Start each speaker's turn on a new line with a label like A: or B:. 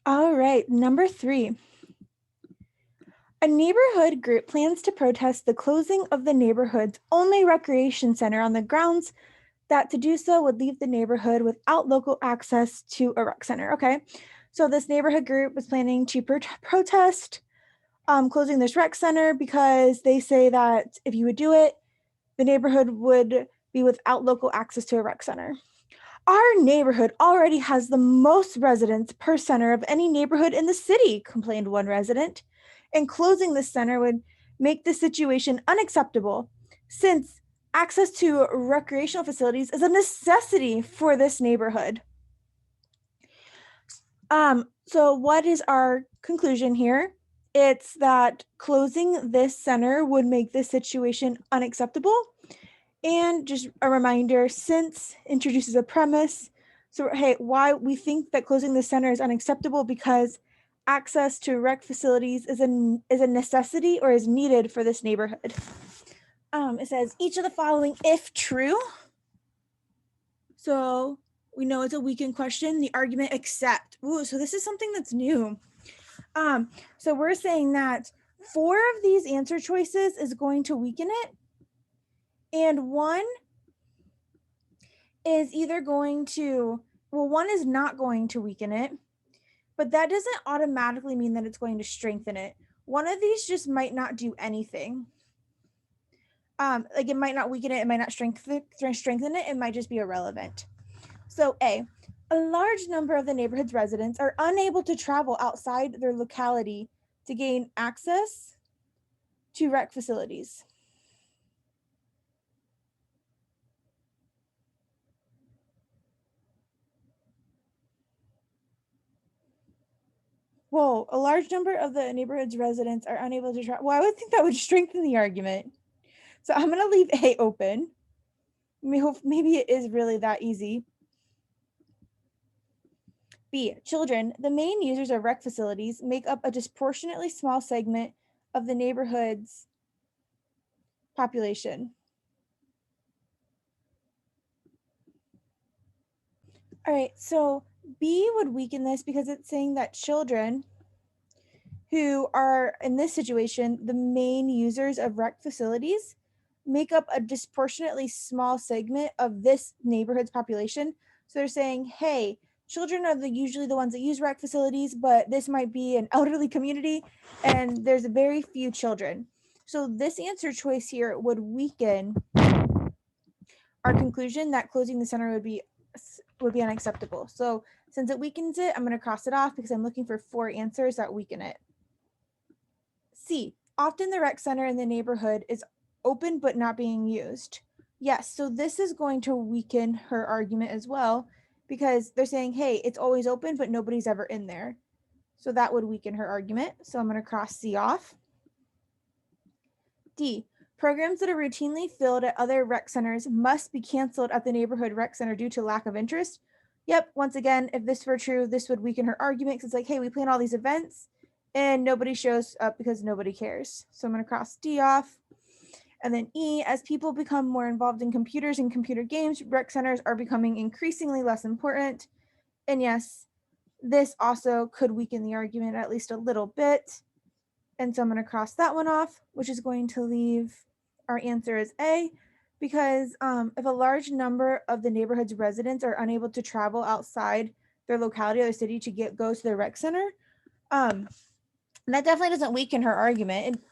A: All right, number 3. A neighborhood group plans to protest the closing of the neighborhood's only recreation center on the grounds that to do so would leave the neighborhood without local access to a rec center. Okay, so this neighborhood group is planning to protest closing this rec center because they say that if you would do it, the neighborhood would be without local access to a rec center. Our neighborhood already has the most residents per center of any neighborhood in the city, complained one resident. And closing this center would make the situation unacceptable since access to recreational facilities is a necessity for this neighborhood. So what is our conclusion here? It's that closing this center would make this situation unacceptable. And just a reminder, since introduces a premise. So, hey, why we think that closing the center is unacceptable because access to rec facilities is a necessity or is needed for this neighborhood. It says each of the following, if true. So we know it's a weekend question. The argument except. Ooh, so this is something that's new. So we're saying that 4 of these answer choices is going to weaken it, and one is either going to, well, one is not going to weaken it, but that doesn't automatically mean that it's going to strengthen it. One of these just might not do anything. Like it might not weaken it, it might not strengthen it, it might just be irrelevant. So A large number of the neighborhood's residents are unable to travel outside their locality to gain access to rec facilities. Whoa, a large number of the neighborhood's residents are unable to travel. Well, I would think that would strengthen the argument. So I'm going to leave A open. Maybe it is really that easy. B, children, the main users of rec facilities, make up a disproportionately small segment of the neighborhood's population. All right, so B would weaken this because it's saying that children who are, in this situation, the main users of rec facilities make up a disproportionately small segment of this neighborhood's population. So they're saying, hey, children are usually the ones that use rec facilities, but this might be an elderly community and there's very few children. So this answer choice here would weaken our conclusion that closing the center would be unacceptable. So since it weakens it, I'm going to cross it off because I'm looking for 4 answers that weaken it. C, often the rec center in the neighborhood is open but not being used. Yes, so this is going to weaken her argument as well because they're saying, hey, it's always open but nobody's ever in there. So that would weaken her argument. So I'm going to cross C off. D, programs that are routinely filled at other rec centers must be canceled at the neighborhood rec center due to lack of interest. Yep, once again, if this were true, this would weaken her argument because it's like, hey, we plan all these events and nobody shows up because nobody cares. So I'm going to cross D off. And then E, as people become more involved in computers and computer games, rec centers are becoming increasingly less important. And yes, this also could weaken the argument at least a little bit. And so I'm going to cross that one off, which is going to leave our answer as A, because if a large number of the neighborhood's residents are unable to travel outside their locality or the city to go to the rec center, that definitely doesn't weaken her argument.